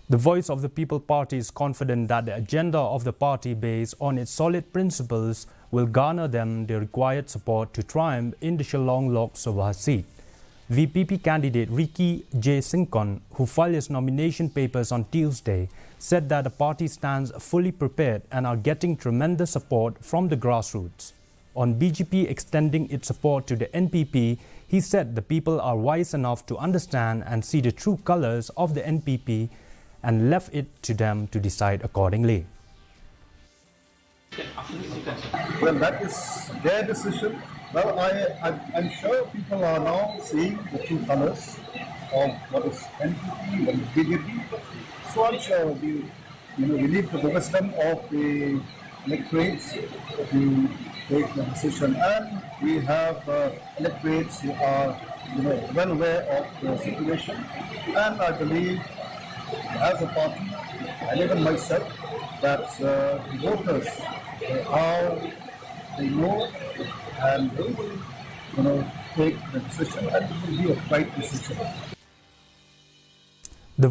The Voice of the People Party is confident that the agenda of the party, based on its solid principles, will garner them the required support to triumph in the Shillong Lok Sabha seat. VPP candidate Ricky J. Sinkon, who filed his nomination papers on Tuesday, said that the party stands fully prepared and are getting tremendous support from the grassroots. On BJP extending its support to the NPP, he said the people are wise enough to understand and see the true colours of the NPP and left it to them to decide accordingly. Well, that is their decision. Well, I'm sure people are now seeing the true colours of what is NPP, what is BJP. So I'm sure we leave to the wisdom of the electorates to take the decision. And we have electorates who are well aware of the situation. And I believe, as a party, and even myself, that the voters they know and they will take the decision, and it will be a right decision. The